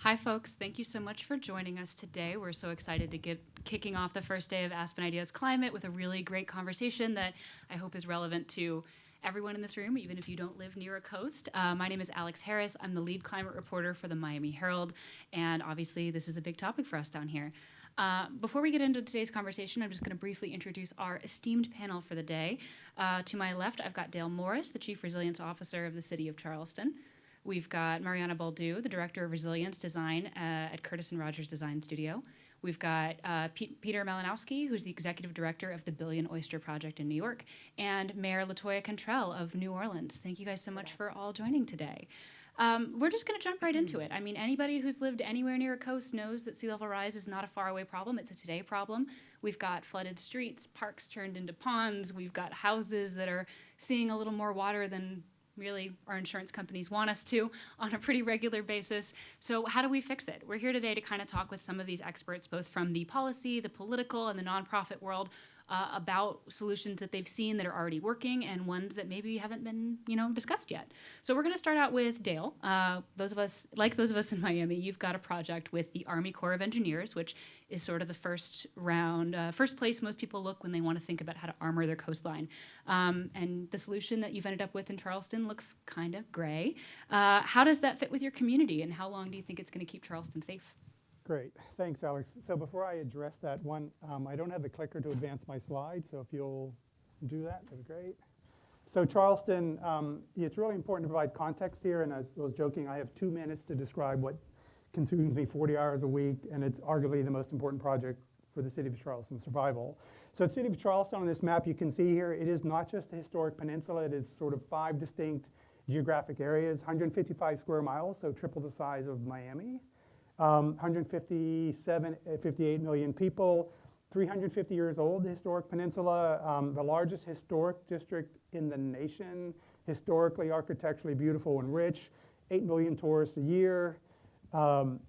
Hi, folks. Thank you so much for joining us today. We're so excited to get kicking off the first day of Aspen Ideas Climate with a really great conversation that I hope is relevant to everyone in this room, even if you don't live near a coast. My name is Alex Harris. I'm the lead climate reporter for the Miami Herald, and obviously this is a big topic for us down here. Before we get into today's conversation, I'm just going to briefly introduce our esteemed panel for the day. To my left, I've got Dale Morris, the Chief Resilience Officer of the City of Charleston. We've got Mariana Baldu, the Director of Resilience Design at Curtis & Rogers Design Studio. We've got Peter Malinowski, who's the Executive Director of the Billion Oyster Project in New York, and Mayor LaToya Cantrell of New Orleans. Thank you guys so much for all joining today. We're just going to jump right into it. I mean, anybody who's lived anywhere near a coast knows that sea level rise is not a faraway problem. It's a today problem. We've got flooded streets, parks turned into ponds. We've got houses that are seeing a little more water than really our insurance companies want us to on a pretty regular basis. So how do we fix it? We're here today to kind of talk with some of these experts, both from the policy, the political, and the nonprofit world, about solutions that they've seen that are already working and ones that maybe haven't been, discussed yet. So we're going to start out with Dale. Those of us in Miami, you've got a project with the Army Corps of Engineers, which is sort of the first place most people look when they want to think about how to armor their coastline. And the solution that you've ended up with in Charleston looks kind of gray. How does that fit with your community, and how long do you think it's going to keep Charleston safe? Great. Thanks, Alex. So before I address that one, I don't have the clicker to advance my slides, so if you'll do that, that'd be great. So Charleston, it's really important to provide context here, and as I was joking, I have 2 minutes to describe what consumes me 40 hours a week, and it's arguably the most important project for the city of Charleston's survival. So the city of Charleston, on this map you can see here, it is not just the historic peninsula, it is sort of 5 distinct geographic areas, 155 square miles, so triple the size of Miami. 58 million people, 350 years old, the historic peninsula, the largest historic district in the nation, historically, architecturally beautiful and rich, 8 million tourists a year,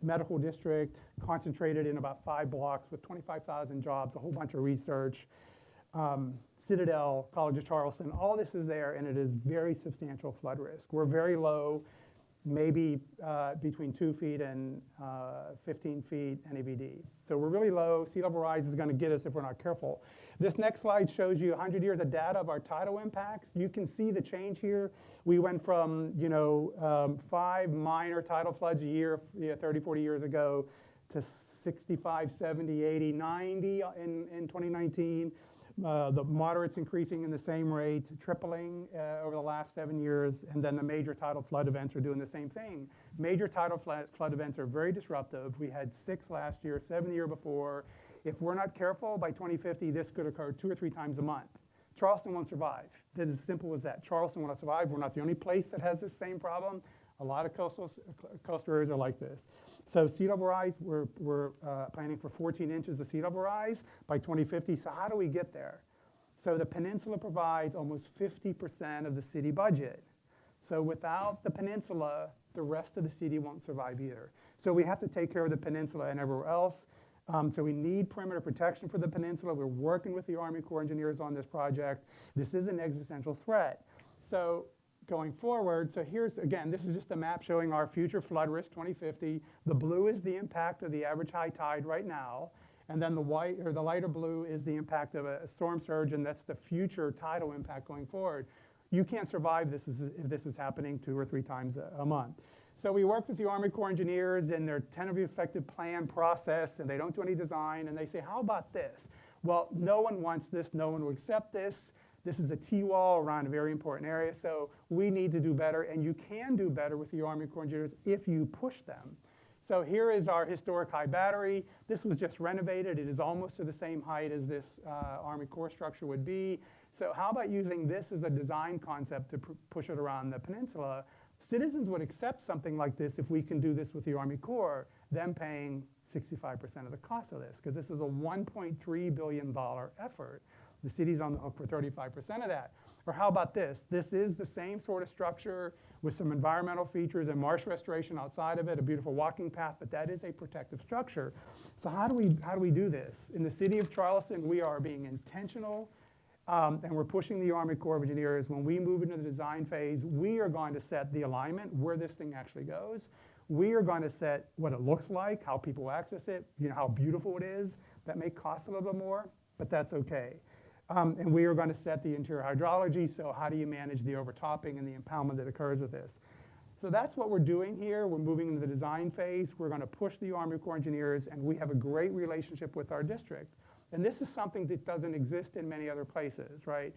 medical district, concentrated in about 5 blocks with 25,000 jobs, a whole bunch of research, Citadel, College of Charleston, all this is there, and it is very substantial flood risk. We're very low, maybe between 2 feet and 15 feet NAVD. So we're really low. Sea level rise is going to get us if we're not careful. This next slide shows you 100 years of data of our tidal impacts. You can see the change here. We went from 5 minor tidal floods a year 30, 40 years ago to 65, 70, 80, 90 in 2019. The moderates increasing in the same rate, tripling over the last 7 years, and then the major tidal flood events are doing the same thing. Major tidal flood events are very disruptive. We had 6 last year, 7 the year before. If we're not careful, by 2050, this could occur 2 or 3 times a month. Charleston won't survive. It's as simple as that. Charleston will not survive. We're not the only place that has this same problem. A lot of coastal areas are like this. So sea level rise, we're planning for 14 inches of sea level rise by 2050. So how do we get there? So the peninsula provides almost 50% of the city budget. So without the peninsula, the rest of the city won't survive either. So we have to take care of the peninsula and everywhere else. So we need perimeter protection for the peninsula. We're working with the Army Corps engineers on this project. This is an existential threat. So going forward, so here's, again, this is just a map showing our future flood risk 2050. The blue is the impact of the average high tide right now, and then the white, or the lighter blue, is the impact of a storm surge, and that's the future tidal impact going forward. You can't survive this if this is happening 2 or 3 times a month. So we work with the Army Corps engineers in their tentatively selected plan process, and they don't do any design, and they say, how about this? Well, no one wants this, no one will accept this. This is a T-wall around a very important area, so we need to do better, and you can do better with the Army Corps engineers if you push them. So here is our historic high battery. This was just renovated. It is almost to the same height as this Army Corps structure would be. So how about using this as a design concept to push it around the peninsula? Citizens would accept something like this if we can do this with the Army Corps, them paying 65% of the cost of this, because this is a $1.3 billion effort. The city's on the hook for 35% of that. Or how about this? This is the same sort of structure with some environmental features and marsh restoration outside of it, a beautiful walking path, but that is a protective structure. So how do we do this? In the city of Charleston, we are being intentional, and we're pushing the Army Corps of Engineers. When we move into the design phase, we are going to set the alignment where this thing actually goes. We are going to set what it looks like, how people access it, how beautiful it is. That may cost a little bit more, but that's okay. And we are going to set the interior hydrology, so how do you manage the overtopping and the impoundment that occurs with this? So that's what we're doing here. We're moving into the design phase. We're going to push the Army Corps of Engineers, and we have a great relationship with our district. And this is something that doesn't exist in many other places, right?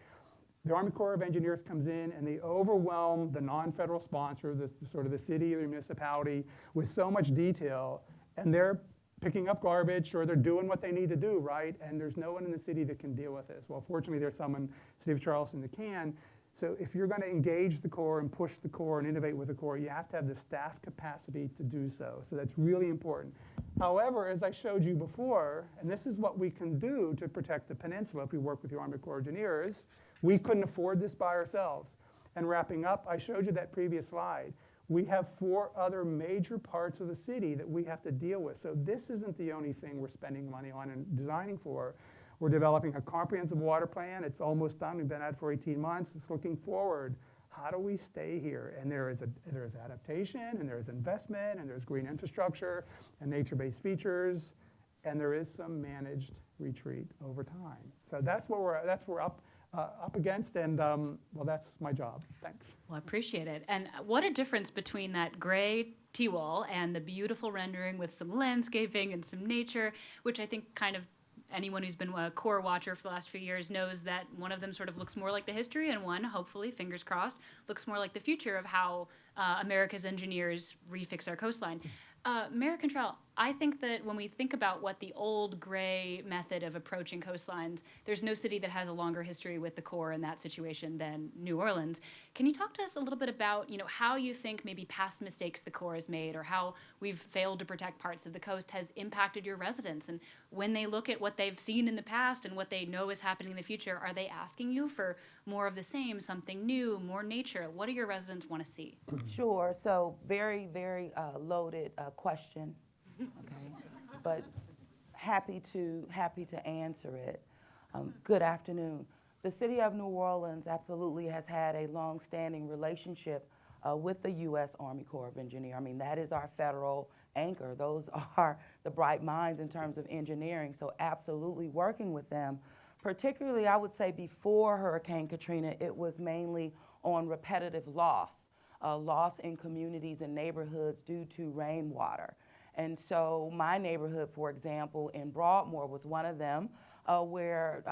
The Army Corps of Engineers comes in and they overwhelm the non-federal sponsor, the sort of the city or the municipality, with so much detail, and they're picking up garbage or they're doing what they need to do, right? And there's no one in the city that can deal with this. Well, fortunately, there's someone in the city of Charleston that can. So if you're going to engage the Corps and push the Corps and innovate with the Corps, you have to have the staff capacity to do so. So that's really important. However, as I showed you before, and this is what we can do to protect the peninsula if we work with the Army Corps of Engineers, we couldn't afford this by ourselves. And wrapping up, I showed you that previous slide. We have 4 other major parts of the city that we have to deal with. So this isn't the only thing we're spending money on and designing for. We're developing a comprehensive water plan. It's almost done. We've been at it for 18 months. It's looking forward. How do we stay here? And there's adaptation, and there's investment, and there's green infrastructure, and nature-based features, and there is some managed retreat over time. So that's what we're up against, and well, that's my job. Thanks. Well, I appreciate it. And what a difference between that gray T-wall and the beautiful rendering with some landscaping and some nature, which I think kind of anyone who's been a Corps watcher for the last few years knows that one of them sort of looks more like the history, and one, hopefully, fingers crossed, looks more like the future of how America's engineers refix our coastline. Mayor Cantrell, I think that when we think about what the old gray method of approaching coastlines, there's no city that has a longer history with the Corps in that situation than New Orleans. Can you talk to us a little bit about, how you think maybe past mistakes the Corps has made, or how we've failed to protect parts of the coast has impacted your residents? And when they look at what they've seen in the past and what they know is happening in the future, are they asking you for more of the same, something new, more nature? What do your residents want to see? Sure. So very, very loaded question. Okay, but happy to answer it. Good afternoon. The city of New Orleans absolutely has had a long-standing relationship with the U.S. Army Corps of Engineers. I mean, that is our federal anchor. Those are the bright minds in terms of engineering. So absolutely working with them. Particularly, I would say before Hurricane Katrina, it was mainly on repetitive loss in communities and neighborhoods due to rainwater. And so my neighborhood, for example, in Broadmoor was one of them where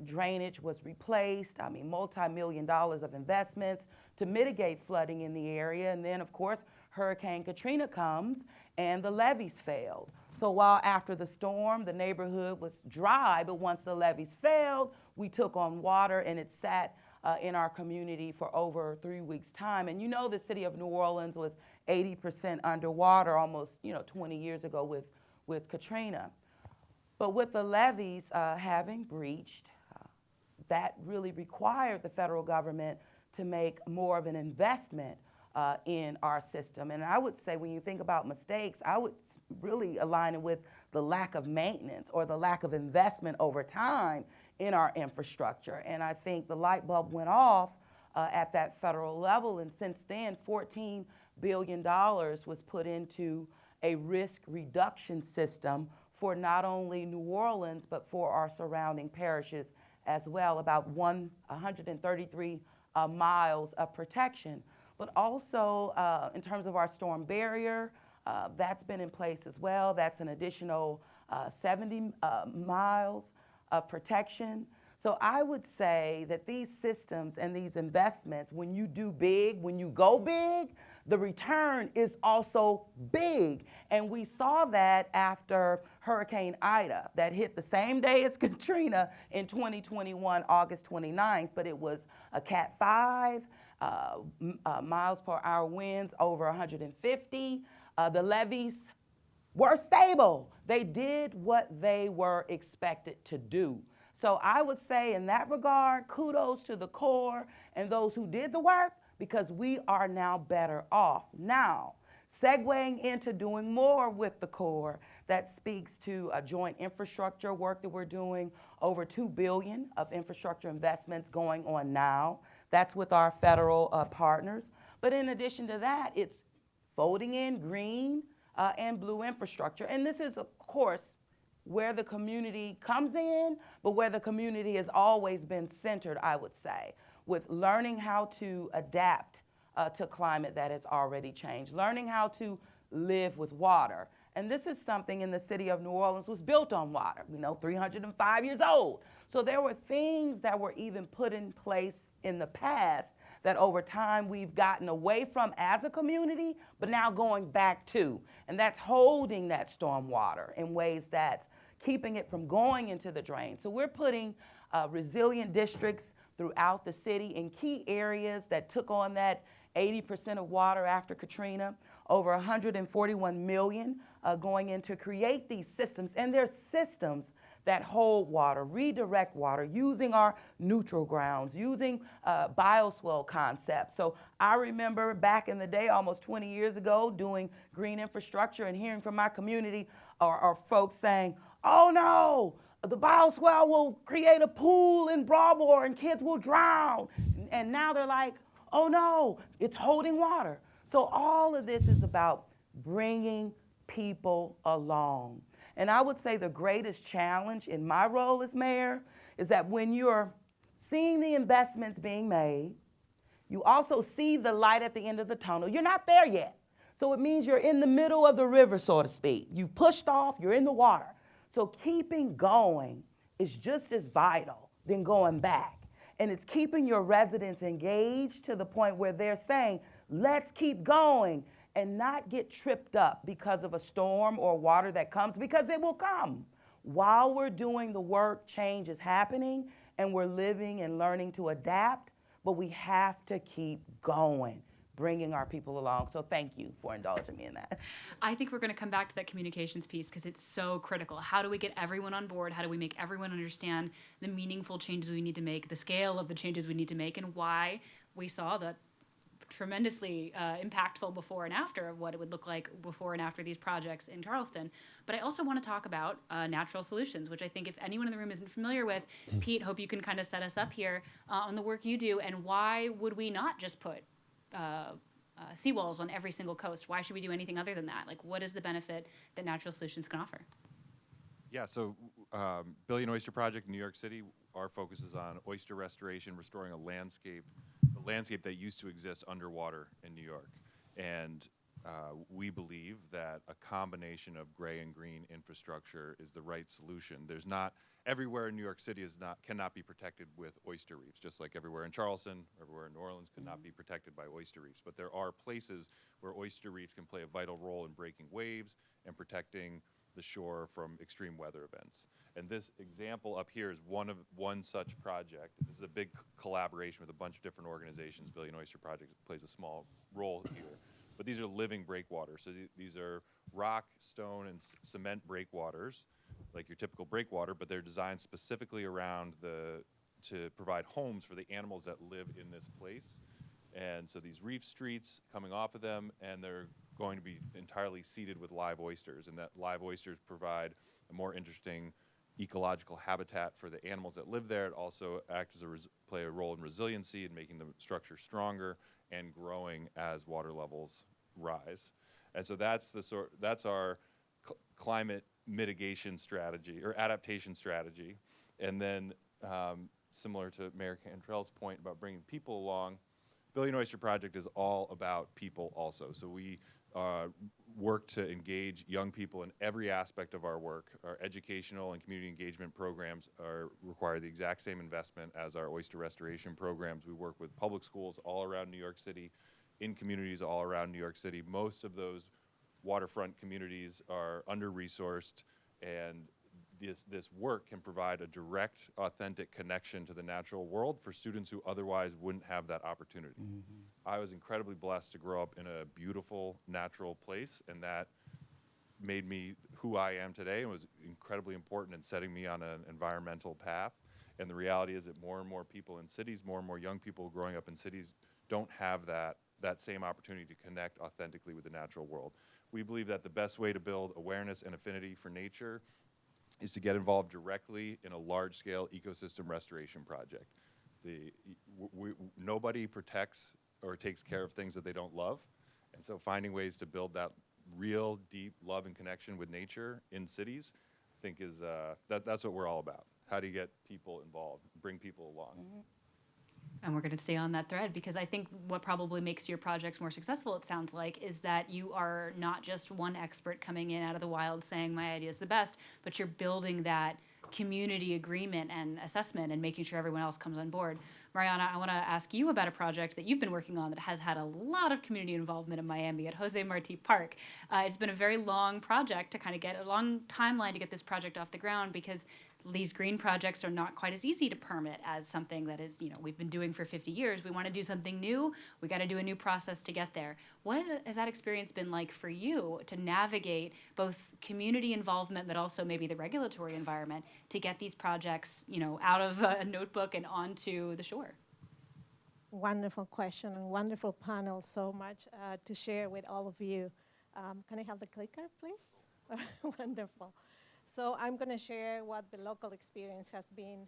drainage was replaced. I mean, multi-million dollars of investments to mitigate flooding in the area. And then, of course, Hurricane Katrina comes and the levees failed. So while after the storm, the neighborhood was dry, but once the levees failed, we took on water and it sat in our community for over 3 weeks' time. And the city of New Orleans was 80% underwater almost 20 years ago with Katrina. But with the levees having breached, that really required the federal government to make more of an investment in our system. And I would say when you think about mistakes, I would really align it with the lack of maintenance or the lack of investment over time in our infrastructure. And I think the light bulb went off at that federal level. And since then, $14 billion was put into a risk reduction system for not only New Orleans, but for our surrounding parishes as well, about 133 miles of protection. But also in terms of our storm barrier, that's been in place as well. That's an additional 70 miles of protection. So I would say that these systems and these investments, when you do big, when you go big, the return is also big. And we saw that after Hurricane Ida that hit the same day as Katrina in 2021, August 29th, but it was a Cat 5, miles per hour winds over 150. The levees were stable. They did what they were expected to do. So I would say in that regard, kudos to the Corps and those who did the work, because we are now better off. Now, segueing into doing more with the Corps, that speaks to a joint infrastructure work that we're doing, over $2 billion of infrastructure investments going on now. That's with our federal partners. But in addition to that, it's folding in green and blue infrastructure. And this is, of course, where the community comes in, but where the community has always been centered, I would say, with learning how to adapt to climate that has already changed, learning how to live with water. And this is something in the city of New Orleans was built on water. We know 305 years old. So there were things that were even put in place in the past that over time we've gotten away from as a community, but now going back to. And that's holding that storm water in ways that's keeping it from going into the drain. So we're putting resilient districts throughout the city in key areas that took on that 80% of water after Katrina, over 141 million going in to create these systems. And they're systems that hold water, redirect water, using our neutral grounds, using bioswale concepts. So I remember back in the day, almost 20 years ago, doing green infrastructure and hearing from my community or folks saying, oh no, the bioswale will create a pool in Broadmoor and kids will drown. And now they're like, oh no, it's holding water. So all of this is about bringing people along. And I would say the greatest challenge in my role as mayor is that when you're seeing the investments being made, you also see the light at the end of the tunnel. You're not there yet. So it means you're in the middle of the river, so to speak. You've pushed off, you're in the water. So keeping going is just as vital than going back. And it's keeping your residents engaged to the point where they're saying, let's keep going and not get tripped up because of a storm or water that comes, because it will come. While we're doing the work, change is happening and we're living and learning to adapt, but we have to keep going, bringing our people along. So thank you for indulging me in that. I think we're going to come back to that communications piece because it's so critical. How do we get everyone on board? How do we make everyone understand the meaningful changes we need to make, the scale of the changes we need to make, and why we saw the tremendously impactful before and after of what it would look like before and after these projects in Charleston. But I also want to talk about natural solutions, which I think if anyone in the room isn't familiar with, Pete, hope you can kind of set us up here on the work you do, and why would we not just put seawalls on every single coast? Why should we do anything other than that? Like, what is the benefit that natural solutions can offer? Yeah, so Billion Oyster Project in New York City, our focus is on oyster restoration, restoring a landscape that used to exist underwater in New York. And we believe that a combination of gray and green infrastructure is the right solution. There's not, everywhere in New York City cannot be protected with oyster reefs, just like everywhere in Charleston, everywhere in New Orleans could not be protected by oyster reefs. But there are places where oyster reefs can play a vital role in breaking waves and protecting the shore from extreme weather events. And this example up here is one such project. This is a big collaboration with a bunch of different organizations. Billion Oyster Project plays a small role here. But these are living breakwaters. So these are rock, stone, and cement breakwaters, like your typical breakwater, but they're designed specifically around to provide homes for the animals that live in this place. And so these reef streets coming off of them, and they're going to be entirely seeded with live oysters, and that live oysters provide a more interesting ecological habitat for the animals that live there. It also acts as play a role in resiliency and making the structure stronger and growing as water levels rise. And so that's our climate mitigation strategy or adaptation strategy. And then similar to Mayor Cantrell's point about bringing people along, Billion Oyster Project is all about people also. So we work to engage young people in every aspect of our work. Our educational and community engagement programs require the exact same investment as our oyster restoration programs. We work with public schools all around New York City, in communities all around New York City. Most of those waterfront communities are under-resourced, and this work can provide a direct, authentic connection to the natural world for students who otherwise wouldn't have that opportunity. Mm-hmm. I was incredibly blessed to grow up in a beautiful, natural place, and that made me who I am today and was incredibly important in setting me on an environmental path. And the reality is that more and more people in cities, more and more young people growing up in cities don't have that same opportunity to connect authentically with the natural world. We believe that the best way to build awareness and affinity for nature is to get involved directly in a large-scale ecosystem restoration project. Nobody protects or takes care of things that they don't love, And so finding ways to build that real deep love and connection with nature in cities, I think is, that's what we're all about. How do you get people involved, bring people along? And we're going to stay on that thread because I think what probably makes your projects more successful, it sounds like, is that you are not just one expert coming in out of the wild saying my idea is the best, but you're building that community agreement and assessment and making sure everyone else comes on board. Mariana, I want to ask you about a project that you've been working on that has had a lot of community involvement in Miami at Jose Marti Park. It's been a very long project to kind of get a long timeline to get this project off the ground because these green projects are not quite as easy to permit as something that is, we've been doing for 50 years. We want to do something new. We got to do a new process to get there. What has that experience been like for you to navigate both community involvement, but also maybe the regulatory environment to get these projects, out of a notebook and onto the shore? Wonderful question and wonderful panel. So much to share with all of you. Can I have the clicker, please? Wonderful. So I'm going to share what the local experience has been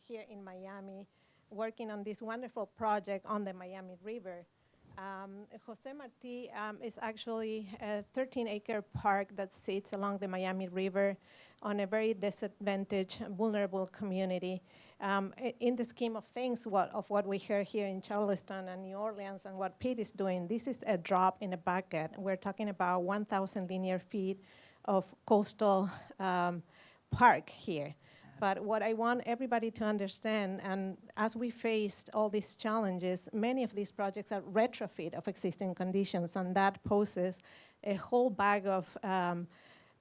here in Miami, working on this wonderful project on the Miami River. Jose Marti is actually a 13-acre park that sits along the Miami River on a very disadvantaged, vulnerable community. In the scheme of things, what we hear here in Charleston and New Orleans and what Pete is doing, this is a drop in a bucket. We're talking about 1,000 linear feet of coastal park here. But what I want everybody to understand, and as we faced all these challenges, many of these projects are retrofit of existing conditions, and that poses a whole bag of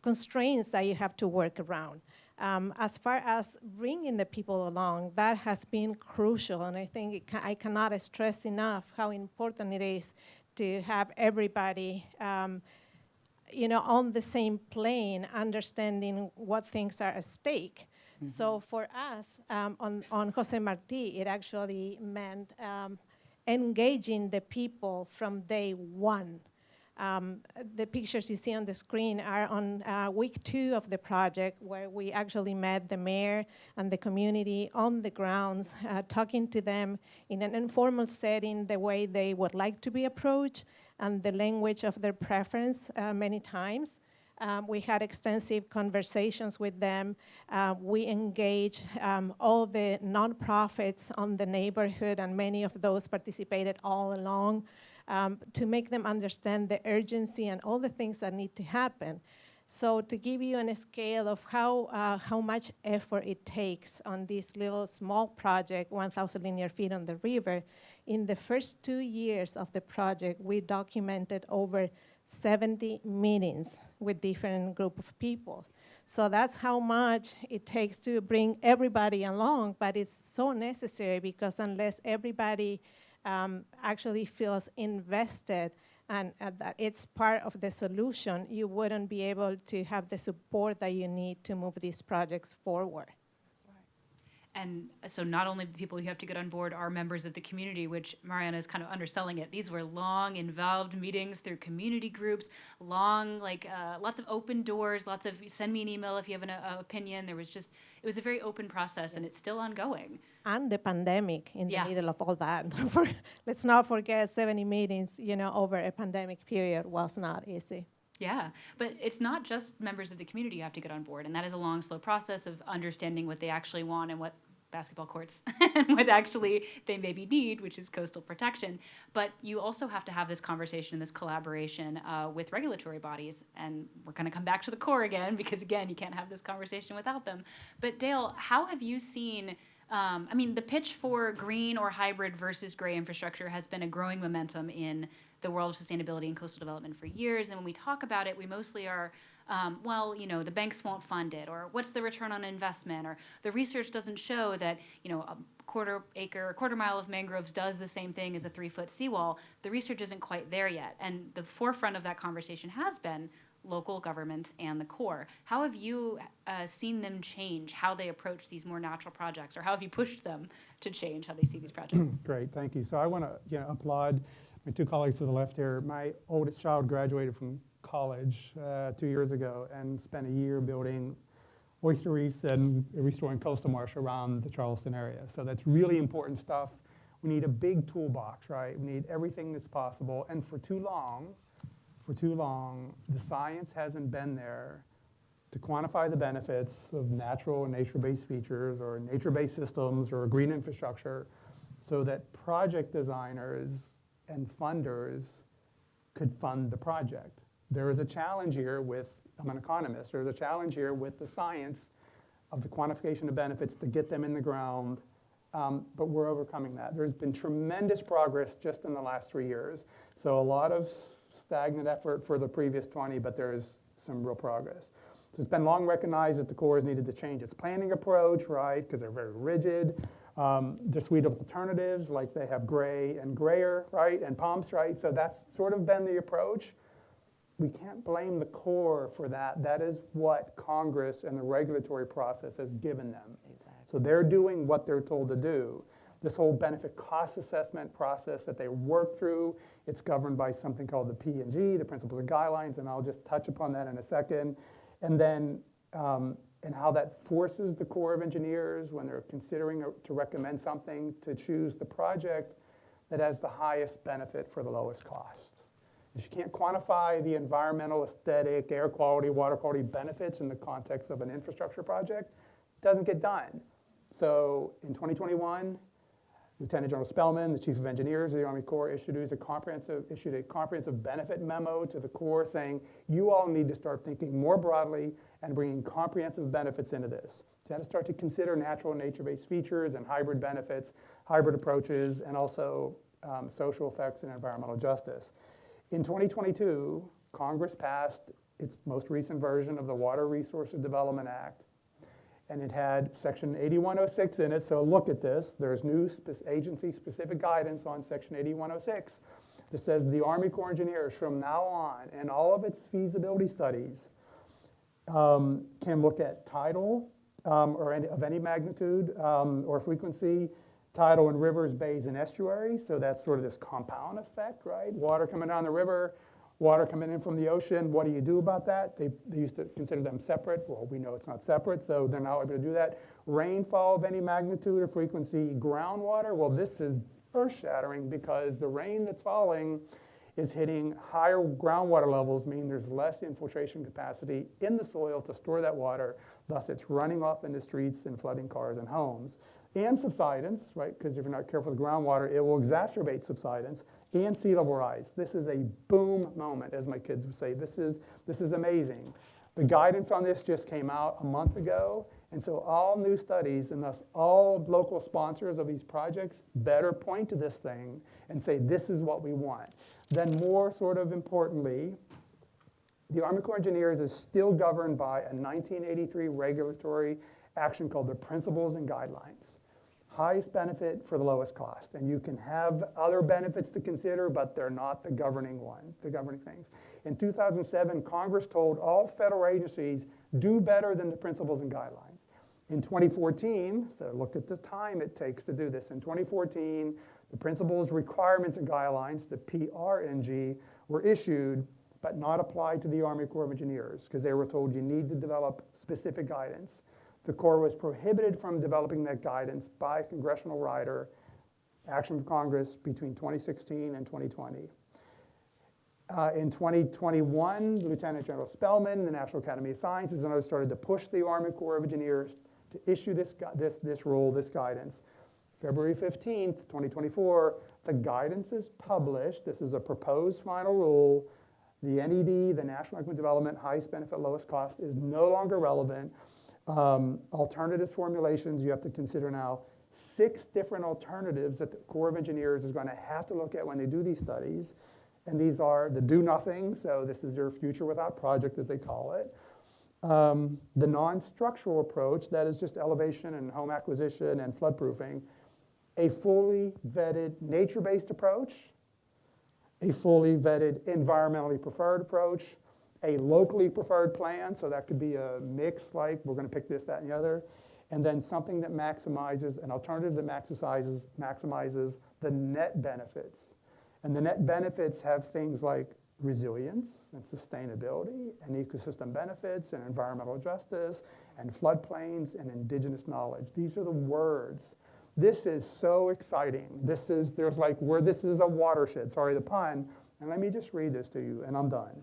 constraints that you have to work around. As far as bringing the people along, that has been crucial, and I think I cannot stress enough how important it is to have everybody on the same plane, understanding what things are at stake. Mm-hmm. So for us, on Jose Marti, it actually meant engaging the people from day one. The pictures you see on the screen are on week 2 of the project, where we actually met the mayor and the community on the grounds, talking to them in an informal setting, the way they would like to be approached, and the language of their preference many times. We had extensive conversations with them. We engaged all the nonprofits on the neighborhood, and many of those participated all along to make them understand the urgency and all the things that need to happen. So to give you a scale of how much effort it takes on this little small project, 1,000 linear feet on the river, in the first 2 years of the project, we documented over 70 meetings with different group of people. So that's how much it takes to bring everybody along, but it's so necessary because unless everybody actually feels invested and that it's part of the solution, you wouldn't be able to have the support that you need to move these projects forward. And so not only the people you have to get on board are members of the community, which Mariana is kind of underselling it. These were long, involved meetings through community groups, long, lots of open doors, lots of send me an email if you have an opinion. It was a very open process, and it's still ongoing. And the pandemic in the middle of all that. Let's not forget 70 meetings, over a pandemic period was not easy. Yeah, but it's not just members of the community you have to get on board, and that is a long, slow process of understanding what they actually want and what basketball courts and what actually they maybe need, which is coastal protection. But you also have to have this conversation, this collaboration with regulatory bodies, and we're going to come back to the core again, because again, you can't have this conversation without them. But Dale, how have you seen the pitch for green or hybrid versus gray infrastructure has been a growing momentum in the world of sustainability and coastal development for years. And when we talk about it, we mostly are, the banks won't fund it, or what's the return on investment, or the research doesn't show that, a quarter mile of mangroves does the same thing as a 3-foot seawall. The research isn't quite there yet. And the forefront of that conversation has been local governments and the Corps. How have you seen them change how they approach these more natural projects, or how have you pushed them to change how they see these projects? Great, thank you. So I want to applaud my 2 colleagues to the left here. My oldest child graduated from college 2 years ago and spent a year building oyster reefs and restoring coastal marsh around the Charleston area. So that's really important stuff. We need a big toolbox, right? We need everything that's possible. And for too long, the science hasn't been there to quantify the benefits of natural and nature-based features or nature-based systems or green infrastructure so that project designers and funders could fund the project. There is a challenge here with, I'm an economist, there's a challenge here with the science of the quantification of benefits to get them in the ground, but we're overcoming that. There's been tremendous progress just in the last 3 years. So a lot of stagnant effort for the previous 20, but there's some real progress. So it's been long recognized that the Corps has needed to change its planning approach, right, because they're very rigid. The suite of alternatives, like they have gray and grayer, right, and pumps, right? So that's sort of been the approach. We can't blame the Corps for that. That is what Congress and the regulatory process has given them. Exactly. So they're doing what they're told to do. This whole benefit cost assessment process that they work through, it's governed by something called the P&G, the Principles and Guidelines, and I'll just touch upon that in a second. And then, and how that forces the Corps of Engineers, when they're considering to recommend something, to choose the project that has the highest benefit for the lowest cost. If you can't quantify the environmental, aesthetic, air quality, water quality benefits in the context of an infrastructure project, it doesn't get done. So in 2021, Lieutenant General Spellman, the Chief of Engineers of the Army Corps, issued a comprehensive benefit memo to the Corps saying, you all need to start thinking more broadly and bringing comprehensive benefits into this. So you have to start to consider natural and nature-based features and hybrid benefits, hybrid approaches, and also social effects and environmental justice. In 2022, Congress passed its most recent version of the Water Resources Development Act, and it had Section 8106 in it, so look at this. There's new agency-specific guidance on Section 8106 that says the Army Corps of Engineers from now on, and all of its feasibility studies, can look at tidal of any magnitude or frequency, tidal in rivers, bays, and estuaries. So that's sort of this compound effect, right? Water coming down the river, water coming in from the ocean. What do you do about that? They used to consider them separate. Well, we know it's not separate, so they're not able to do that. Rainfall of any magnitude or frequency, groundwater. Well, this is earth-shattering because the rain that's falling is hitting higher groundwater levels, meaning there's less infiltration capacity in the soil to store that water. Thus, it's running off into streets and flooding cars and homes. And subsidence, right? Because if you're not careful with groundwater, it will exacerbate subsidence. And sea level rise. This is a boom moment, as my kids would say. This is amazing. The guidance on this just came out a month ago, and so all new studies, and thus all local sponsors of these projects, better point to this thing and say, this is what we want. Then more sort of importantly, the Army Corps of Engineers is still governed by a 1983 regulatory action called the Principles and Guidelines. Highest benefit for the lowest cost. And you can have other benefits to consider, but they're not the governing things. In 2007, Congress told all federal agencies, do better than the Principles and Guidelines. In 2014, so look at the time it takes to do this. In 2014, the Principles, Requirements, and Guidelines, the PRNG, were issued, but not applied to the Army Corps of Engineers, because they were told you need to develop specific guidance. The Corps was prohibited from developing that guidance by congressional rider, action of Congress, between 2016 and 2020. In 2021, Lieutenant General Spellman, the National Academy of Sciences, and others started to push the Army Corps of Engineers to issue this rule, this guidance. February 15th, 2024, the guidance is published. This is a proposed final rule. The NED, the National Economic Development, highest benefit, lowest cost, is no longer relevant. Alternatives formulations, you have to consider now 6 different alternatives that the Corps of Engineers is going to have to look at when they do these studies. And these are the do nothing, so this is your future without project, as they call it. The non-structural approach, that is just elevation and home acquisition and floodproofing. A fully vetted nature-based approach. A fully vetted environmentally preferred approach. A locally preferred plan, so that could be a mix, like we're going to pick this, that, and the other. And then something that maximizes, an alternative that maximizes the net benefits. And the net benefits have things like resilience and sustainability and ecosystem benefits and environmental justice and floodplains and indigenous knowledge. These are the words This is so exciting. There's like where this is a watershed, sorry the pun, and let me just read this to you and I'm done.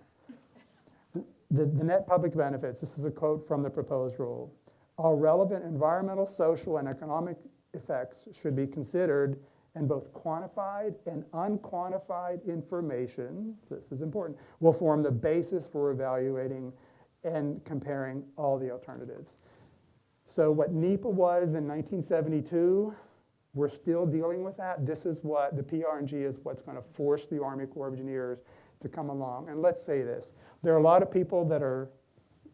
The net public benefits, this is a quote from the proposed rule. All relevant environmental, social, and economic effects should be considered, and both quantified and unquantified information, this is important, will form the basis for evaluating and comparing all the alternatives. So what NEPA was in 1972, we're still dealing with that. This is what the PRNG is what's going to force the Army Corps of Engineers to come along. And let's say this, there are a lot of people that are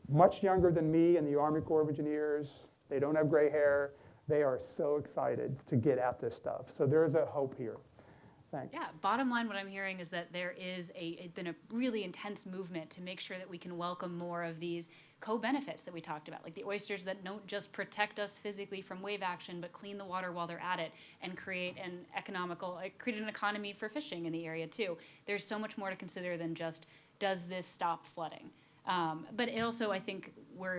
much younger than me in the Army Corps of Engineers. They don't have gray hair. They are so excited to get at this stuff. So there's a hope here. Thanks. Yeah, bottom line, what I'm hearing is that there is it's been a really intense movement to make sure that we can welcome more of these co-benefits that we talked about, like the oysters that don't just protect us physically from wave action, but clean the water while they're at it and create an economy for fishing in the area too. There's so much more to consider than just, does this stop flooding? But it also, I think,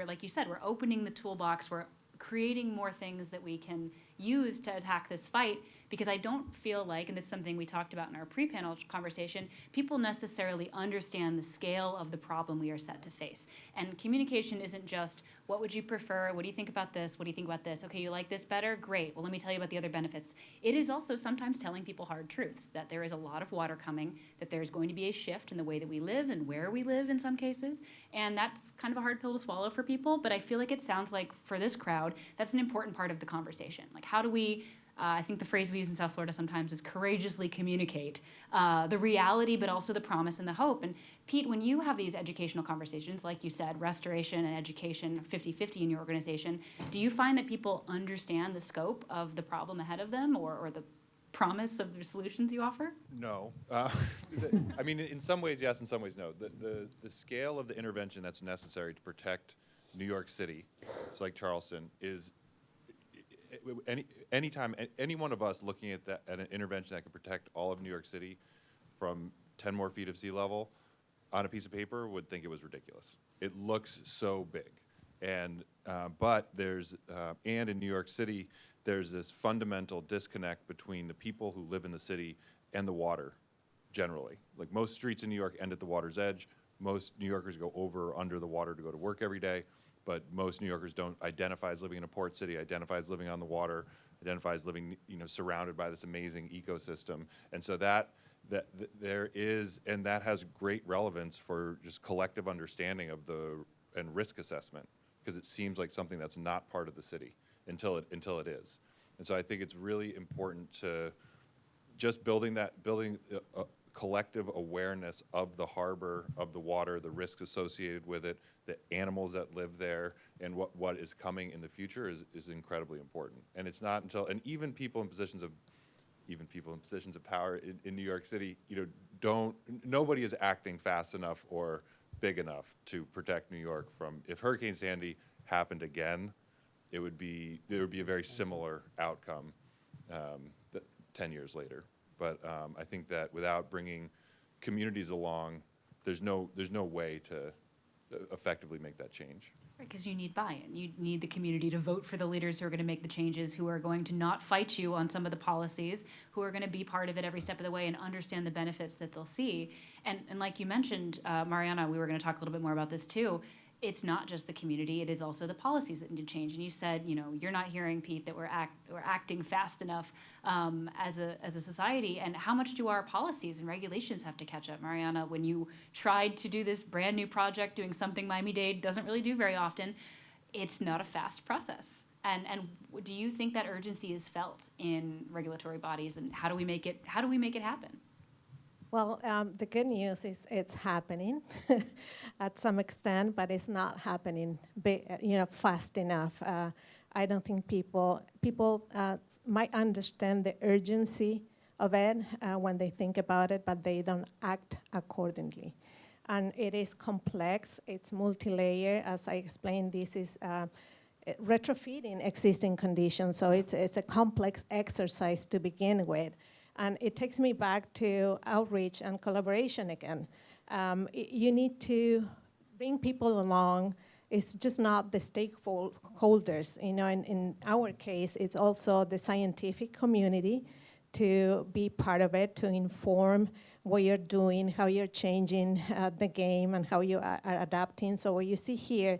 like you said, we're opening the toolbox, we're creating more things that we can use to attack this fight, because I don't feel like, and this is something we talked about in our pre-panel conversation, people necessarily understand the scale of the problem we are set to face. And communication isn't just, what would you prefer? What do you think about this? What do you think about this? Okay, you like this better? Great. Well, let me tell you about the other benefits. It is also sometimes telling people hard truths, that there is a lot of water coming, that there's going to be a shift in the way that we live and where we live in some cases. And that's kind of a hard pill to swallow for people, but I feel like it sounds like for this crowd, that's an important part of the conversation. Like, how do we, I think the phrase we use in South Florida sometimes is courageously communicate the reality, but also the promise and the hope. And Pete, when you have these educational conversations, like you said, restoration and education 50-50 in your organization, do you find that people understand the scope of the problem ahead of them, or the promise of the solutions you offer? No. I mean, in some ways, yes, in some ways, no. The scale of the intervention that's necessary to protect New York City, it's like Charleston, is anytime any one of us looking at an intervention that could protect all of New York City from 10 more feet of sea level on a piece of paper would think it was ridiculous. It looks so big. And but there's and in New York City, there's this fundamental disconnect between the people who live in the city and the water generally. Like, most streets in New York end at the water's edge. Most New Yorkers go over or under the water to go to work every day, but most New Yorkers don't identify as living in a port city, identify as living on the water, identify as living, surrounded by this amazing ecosystem. And so that there is, and that has great relevance for just collective understanding of and risk assessment, because it seems like something that's not part of the city until it is. And so I think it's really important to just building a collective awareness of the harbor, of the water, the risks associated with it, the animals that live there, and what is coming in the future is incredibly important. And it's not until, and even people in positions of power in New York City, nobody is acting fast enough or big enough to protect New York from, if Hurricane Sandy happened again, there would be a very similar outcome 10 years later. But I think that without bringing communities along, there's no way to effectively make that change. Right, because you need buy-in. You need the community to vote for the leaders who are going to make the changes, who are going to not fight you on some of the policies, who are going to be part of it every step of the way and understand the benefits that they'll see. And like you mentioned, Mariana, we were going to talk a little bit more about this too. It's not just the community, it is also the policies that need to change. And you said, you're not hearing, Pete, that we're acting fast enough as a society. And how much do our policies and regulations have to catch up? Mariana, when you tried to do this brand new project, doing something Miami-Dade doesn't really do very often, it's not a fast process. And do you think that urgency is felt in regulatory bodies, and how do we make it happen? Well, the good news is it's happening at some extent, but it's not happening, fast enough. I don't think people might understand the urgency of it when they think about it, but they don't act accordingly. And it is complex. It's multi-layer. As I explained, this is retrofitting existing conditions, so it's a complex exercise to begin with. And it takes me back to outreach and collaboration again. You need to bring people along it's just not the stakeholders. In our case, it's also the scientific community to be part of it, to inform what you're doing, how you're changing the game, and how you are adapting. So what you see here,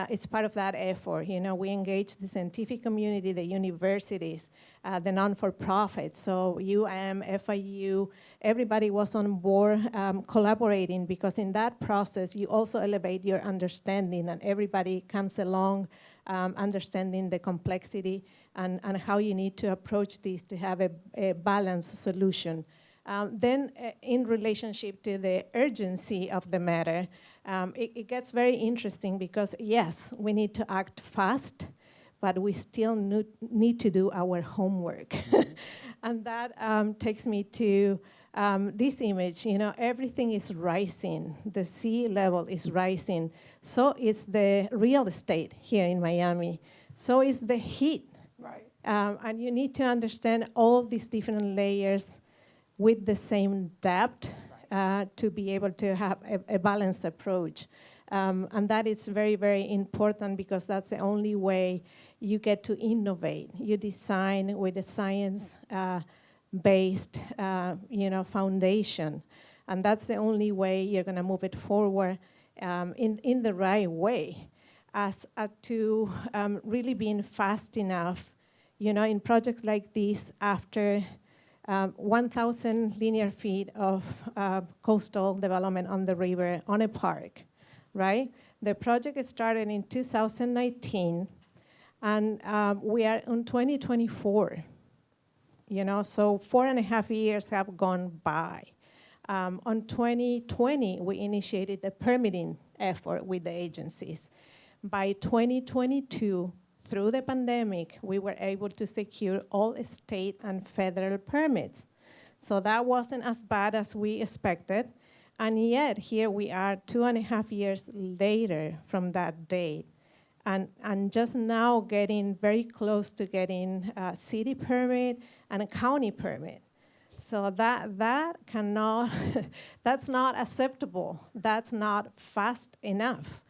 it's part of that effort. We engage the scientific community, the universities, the non-for-profits. So FIU, everybody was on board collaborating, because in that process, you also elevate your understanding, and everybody comes along understanding the complexity and how you need to approach this to have a balanced solution. Then in relationship to the urgency of the matter, it gets very interesting, because yes, we need to act fast, but we still need to do our homework. And that takes me to this image. Everything is rising. The sea level is rising. So is the real estate here in Miami. So is the heat. Right. And you need to understand all these different layers with the same depth to be able to have a balanced approach. And that is very, very important, because that's the only way you get to innovate. You design with a science-based foundation. And that's the only way you're going to move it forward in the right way, as to really being fast enough. In projects like this, after 1,000 linear feet of coastal development on the river on a park, right? The project started in 2019, and we are in 2024. So 4.5 years have gone by. On 2020, we initiated the permitting effort with the agencies. By 2022, through the pandemic, we were able to secure all state and federal permits. So that wasn't as bad as we expected. And yet, here we are 2.5 years later from that date. And just now getting very close to getting a city permit and a county permit. So that cannot, that's not acceptable. That's not fast enough.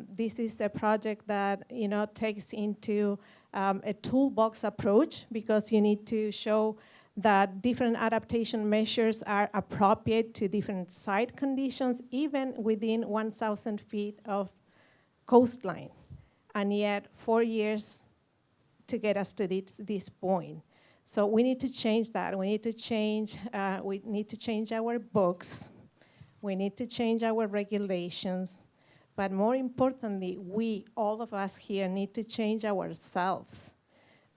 This is a project that takes into a toolbox approach, because you need to show that different adaptation measures are appropriate to different site conditions, even within 1,000 feet of coastline. And yet 4 years to get us to this point. So we need to change that. We need to change our books. We need to change our regulations. But more importantly, all of us here, need to change ourselves,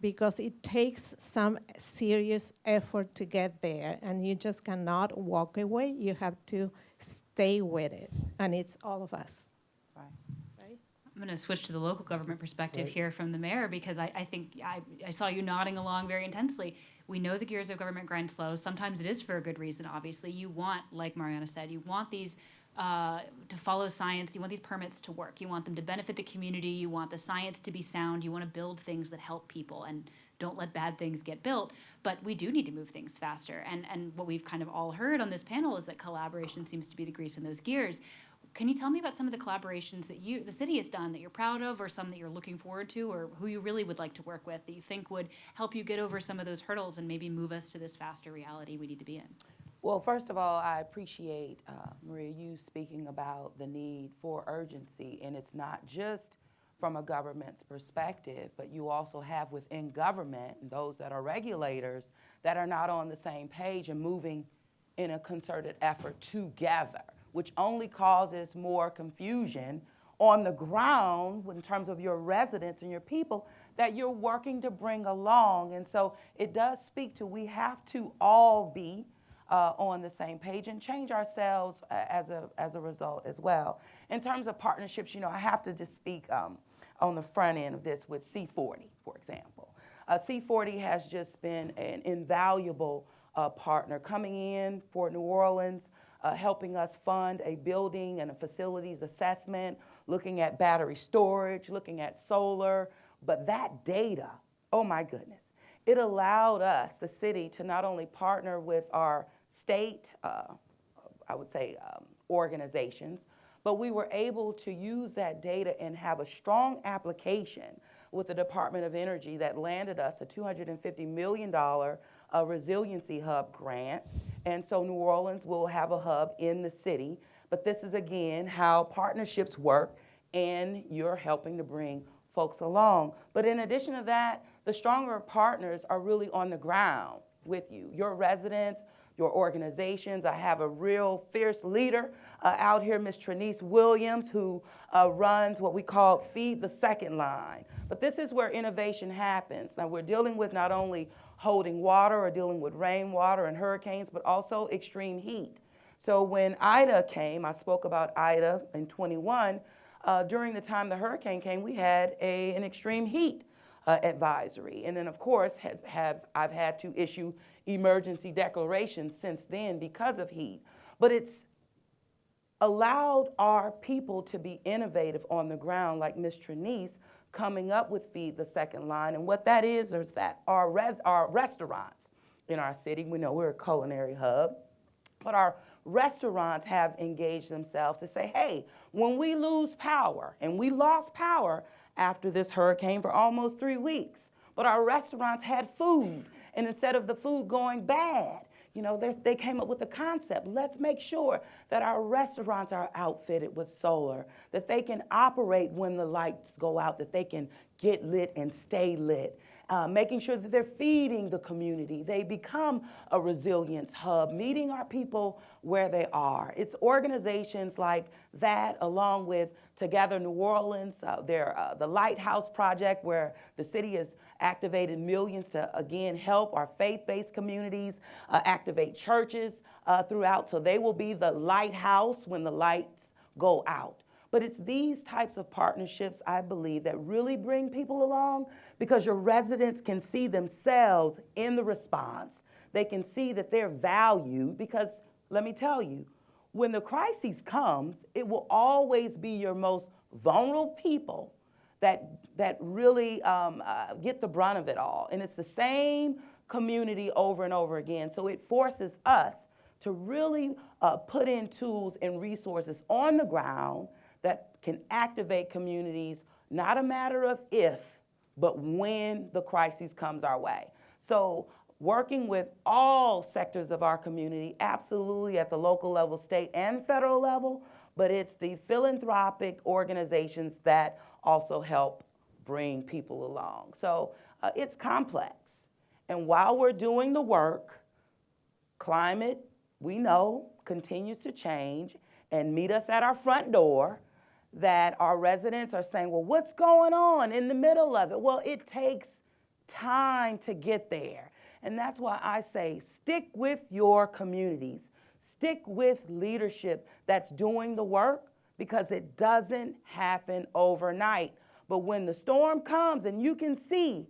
because it takes some serious effort to get there, and you just cannot walk away. You have to stay with it, and it's all of us. Right. Right? I'm going to switch to the local government perspective here from the mayor, because I think I saw you nodding along very intensely. We know the gears of government grind slow. Sometimes it is for a good reason, obviously. You want, like Mariana said, you want these to follow science. You want these permits to work. You want them to benefit the community. You want the science to be sound. You want to build things that help people and don't let bad things get built. But we do need to move things faster. And what we've kind of all heard on this panel is that collaboration seems to be the grease in those gears. Can you tell me about some of the collaborations that the city has done that you're proud of, or some that you're looking forward to, or who you really would like to work with that you think would help you get over some of those hurdles and maybe move us to this faster reality we need to be in? Well, first of all, I appreciate, Maria, you speaking about the need for urgency. And it's not just from a government's perspective, but you also have within government those that are regulators that are not on the same page and moving in a concerted effort together, which only causes more confusion on the ground in terms of your residents and your people that you're working to bring along. And so it does speak to, we have to all be on the same page and change ourselves as a result as well. In terms of partnerships, I have to just speak on the front end of this with C40, for example. C40 has just been an invaluable partner coming in for New Orleans, helping us fund a building and a facilities assessment, looking at battery storage, looking at solar. But that data, oh my goodness, it allowed us, the city, to not only partner with our state, I would say, organizations, But we were able to use that data and have a strong application with the Department of Energy that landed us a $250 million resiliency hub grant. And so New Orleans will have a hub in the city. But this is, again, how partnerships work, and you're helping to bring folks along. But in addition to that, the stronger partners are really on the ground with you. Your residents, your organizations. I have a real fierce leader out here, Ms. Trinice Williams, who runs what we call Feed the Second Line. But this is where innovation happens. Now, we're dealing with not only holding water or dealing with rainwater and hurricanes, but also extreme heat. So when Ida came, I spoke about Ida in 21, during the time the hurricane came, we had an extreme heat advisory. And then, of course, I've had to issue emergency declarations since then because of heat. But it's allowed our people to be innovative on the ground, like Ms. Trinice, coming up with Feed the Second Line. And what that is that our restaurants in our city, we know we're a culinary hub, but our restaurants have engaged themselves to say, hey, when we lose power, and we lost power after this hurricane for almost 3 weeks, but our restaurants had food, and instead of the food going bad, they came up with the concept, let's make sure that our restaurants are outfitted with solar, that they can operate when the lights go out, that they can get lit and stay lit. Making sure that they're feeding the community. They become a resilience hub, meeting our people where they are. It's organizations like that, along with Together New Orleans, the Lighthouse Project, where the city has activated millions to, again, help our faith-based communities, activate churches throughout, so they will be the lighthouse when the lights go out. But it's these types of partnerships, I believe, that really bring people along, because your residents can see themselves in the response. They can see that they're valued, because let me tell you, when the crisis comes, it will always be your most vulnerable people that really get the brunt of it all. And it's the same community over and over again. So it forces us to really put in tools and resources on the ground that can activate communities, not a matter of if, but when the crisis comes our way. So working with all sectors of our community, absolutely at the local level, state and federal level, but it's the philanthropic organizations that also help bring people along. So it's complex. And while we're doing the work, climate, we know, continues to change and meet us at our front door, that our residents are saying, well, what's going on in the middle of it? Well, it takes time to get there. And that's why I say stick with your communities. Stick with leadership that's doing the work, because it doesn't happen overnight. But when the storm comes and you can see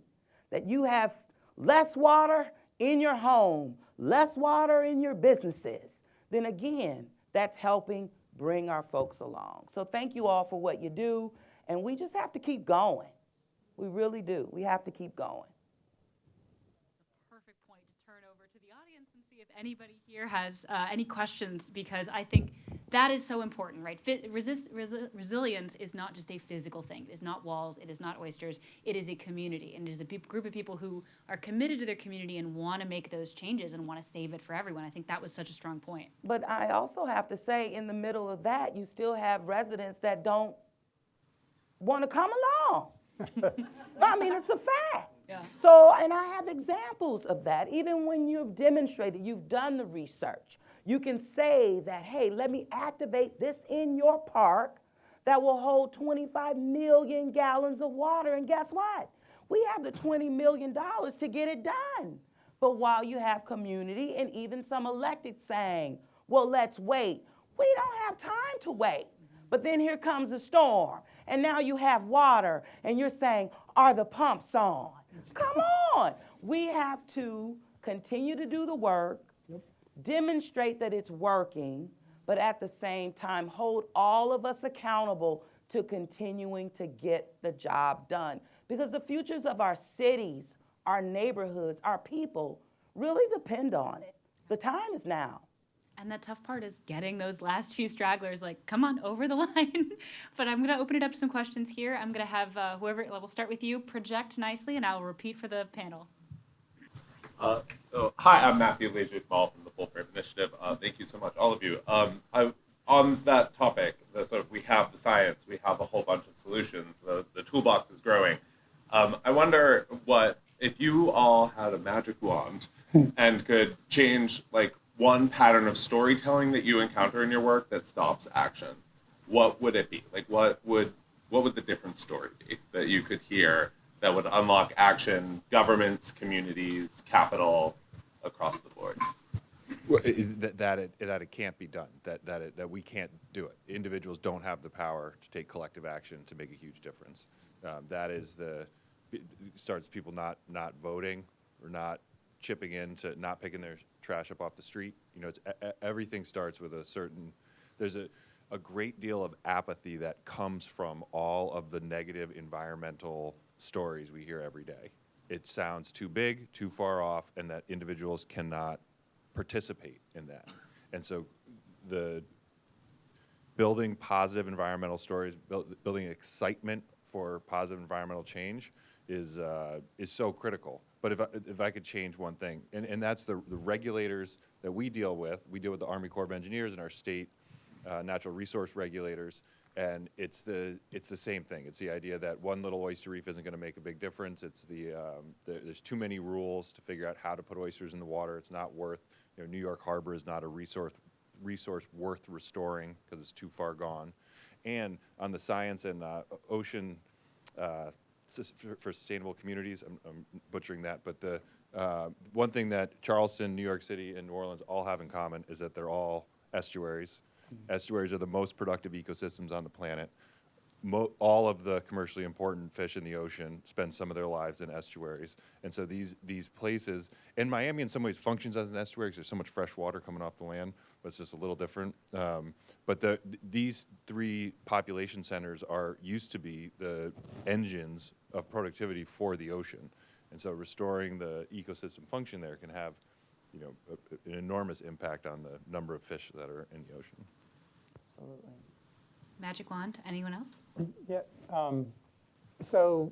that you have less water in your home, less water in your businesses, then again, that's helping bring our folks along. So thank you all for what you do, and we just have to keep going. We really do. We have to keep going. Perfect point to turn over to the audience and see if anybody here has any questions, because I think that is so important, right? Resilience is not just a physical thing. It is not walls. It is not oysters. It is a community, and it is a group of people who are committed to their community and want to make those changes and want to save it for everyone. I think that was such a strong point. But I also have to say, in the middle of that, you still have residents that don't want to come along. I mean, it's a fact. Yeah. So, and I have examples of that. Even when you've demonstrated, you've done the research, you can say that, hey, let me activate this in your park that will hold 25 million gallons of water. And guess what? We have the $20 million to get it done. But while you have community and even some elected saying, well, let's wait, we don't have time to wait. But then here comes a storm, and now you have water, and you're saying, are the pumps on? Come on. We have to continue to do the work, demonstrate that it's working, but at the same time, hold all of us accountable to continuing to get the job done. Because the futures of our cities, our neighborhoods, our people really depend on it. The time is now. And the tough part is getting those last few stragglers, like, come on, over the line. But I'm going to open it up to some questions here. I'm going to have whoever, we'll start with you, project nicely, and I'll repeat for the panel. Hi, I'm Matthew Leisure-Small from the Full Frame Initiative. Thank you so much, all of you. On that topic, we have the science, we have a whole bunch of solutions, the toolbox is growing. I wonder what, if you all had a magic wand and could change like one pattern of storytelling that you encounter in your work that stops action, what would it be? Like what would the different story be that you could hear that would unlock action, governments, communities, capital, across the board? Well, is that it can't be done, that we can't do it. Individuals don't have the power to take collective action to make a huge difference. That is starts people not voting or not chipping in to not picking their trash up off the street. You know, everything starts with there's a great deal of apathy that comes from all of the negative environmental stories we hear every day. It sounds too big, too far off, and that individuals cannot participate in that. And so building positive environmental stories, building excitement for positive environmental change is so critical. But if I could change one thing, and that's the regulators that we deal with the Army Corps of Engineers and our state natural resource regulators, and it's the same thing. It's the idea that one little oyster reef isn't going to make a big difference. It's there's too many rules to figure out how to put oysters in the water. It's not worth, New York Harbor is not a resource worth restoring because it's too far gone. And on the science and ocean for sustainable communities, I'm butchering that, but the one thing that Charleston, New York City, and New Orleans all have in common is that they're all estuaries. Estuaries are the most productive ecosystems on the planet. All of the commercially important fish in the ocean spend some of their lives in estuaries. And so these places, and Miami in some ways functions as an estuary because there's so much fresh water coming off the land, but it's just a little different. But these three population centers used to be the engines of productivity for the ocean. And so restoring the ecosystem function there can have an enormous impact on the number of fish that are in the ocean. Absolutely. Magic wand, anyone else? Yeah, so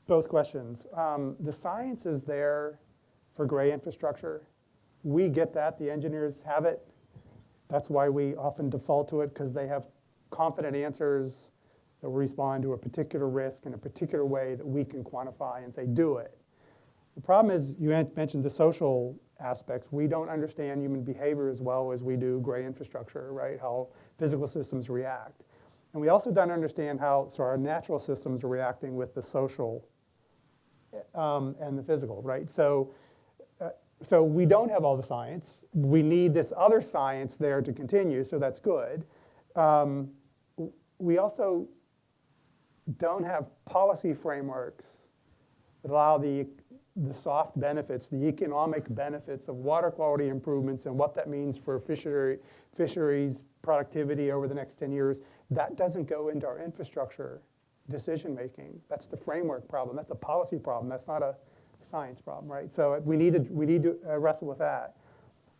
both questions. The science is there for gray infrastructure. We get that, the engineers have it. That's why we often default to it, because they have confident answers that will respond to a particular risk in a particular way that we can quantify and say, do it. The problem is, you mentioned the social aspects. We don't understand human behavior as well as we do gray infrastructure, right? How physical systems react. And we also don't understand how our natural systems are reacting with the social and the physical, right? So we don't have all the science. We need this other science there to continue, so that's good. We also don't have policy frameworks that allow the soft benefits, the economic benefits of water quality improvements and what that means for fisheries productivity over the next 10 years. That doesn't go into our infrastructure decision making. That's the framework problem. That's a policy problem. That's not a science problem, right? So we need to wrestle with that.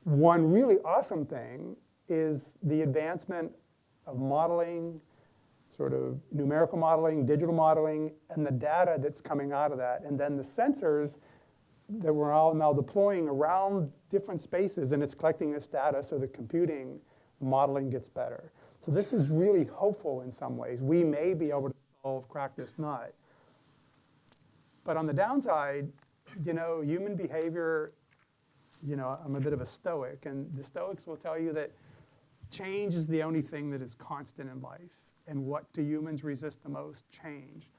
One really awesome thing is the advancement of modeling, sort of numerical modeling, digital modeling, and the data that's coming out of that. And then the sensors that we're all now deploying around different spaces, and it's collecting this data so the computing modeling gets better. So this is really hopeful in some ways. We may be able to crack this nut. But on the downside, human behavior, I'm a bit of a stoic, and the Stoics will tell you that change is the only thing that is constant in life. And what do humans resist the most? Change.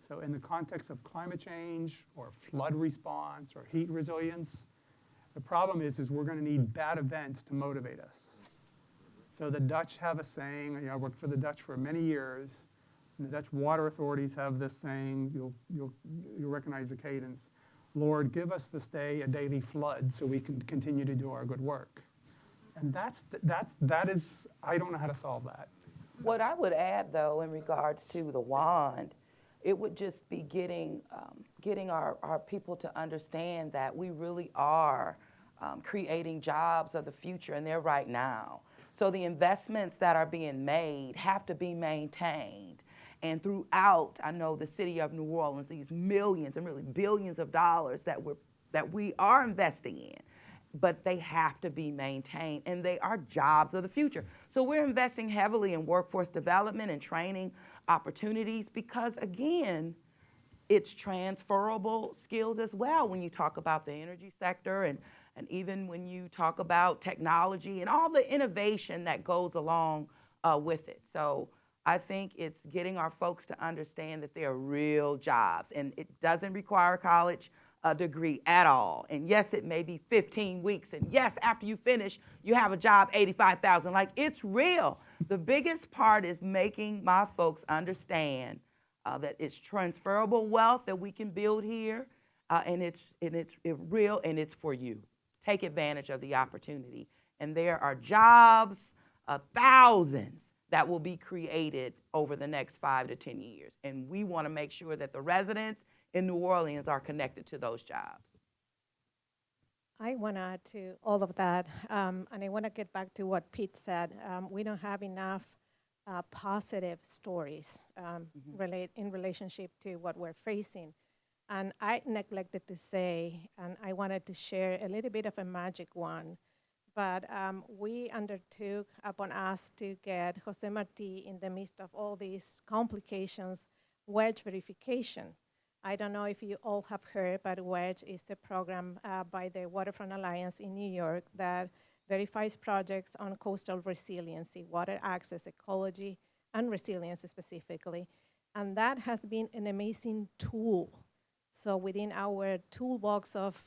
So in the context of climate change or flood response or heat resilience, the problem is we're going to need bad events to motivate us. So the Dutch have a saying, I worked for the Dutch for many years, and the Dutch water authorities have this saying, you'll recognize the cadence, Lord, give us this day a daily flood so we can continue to do our good work. And that is, I don't know how to solve that. What I would add, though, in regards to the wand, it would just be getting our people to understand that we really are creating jobs of the future, and they're right now. So the investments that are being made have to be maintained. And throughout, I know the city of New Orleans, these millions and really billions of dollars that we are investing in, but they have to be maintained, and they are jobs of the future. So we're investing heavily in workforce development and training opportunities because, again, it's transferable skills as well when you talk about the energy sector and even when you talk about technology and all the innovation that goes along with it. So I think it's getting our folks to understand that they're real jobs, and it doesn't require a college degree at all. And yes, it may be 15 weeks, and yes, after you finish, you have a job, $85,000. Like, it's real. The biggest part is making my folks understand that it's transferable wealth that we can build here, and it's real, and it's for you. Take advantage of the opportunity. And there are jobs, thousands, that will be created over the next 5 to 10 years. And we want to make sure that the residents in New Orleans are connected to those jobs. I want to add to all of that, and I want to get back to what Pete said. We don't have enough positive stories in relationship to what we're facing. And I neglected to say, and I wanted to share a little bit of a magic one, but we undertook upon us to get Jose Marti, in the midst of all these complications, wedge verification. I don't know if you all have heard, but WEDGE is a program by the Waterfront Alliance in New York that verifies projects on coastal resiliency, water access, ecology, and resilience specifically. And that has been an amazing tool. So within our toolbox of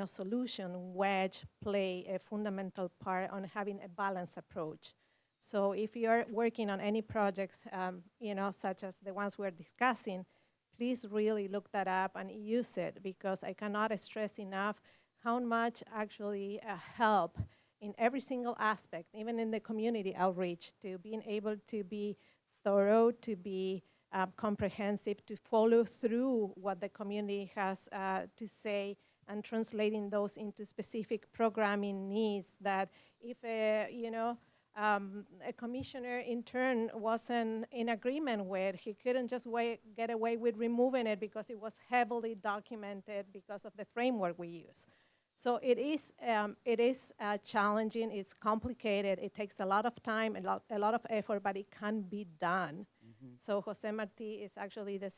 solution, WEDGE play a fundamental part on having a balanced approach. So if you're working on any projects, such as the ones we're discussing, please really look that up and use it, because I cannot stress enough how much actually help in every single aspect, even in the community outreach, to being able to be thorough, to be comprehensive, to follow through what the community has to say, and translating those into specific programming needs that if a commissioner in turn wasn't in agreement with, he couldn't just get away with removing it because it was heavily documented because of the framework we use. So it is challenging, it's complicated, it takes a lot of time, a lot of effort, but it can be done. Mm-hmm. So Jose Marti is actually the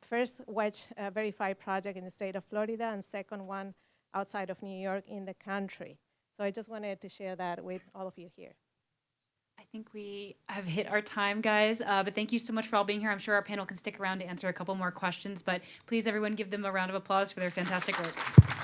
first WEDGE verified project in the state of Florida, and second one outside of New York in the country. So I just wanted to share that with all of you here. I think we have hit our time, guys, but thank you so much for all being here. I'm sure our panel can stick around to answer a couple more questions, but please, everyone, give them a round of applause for their fantastic work.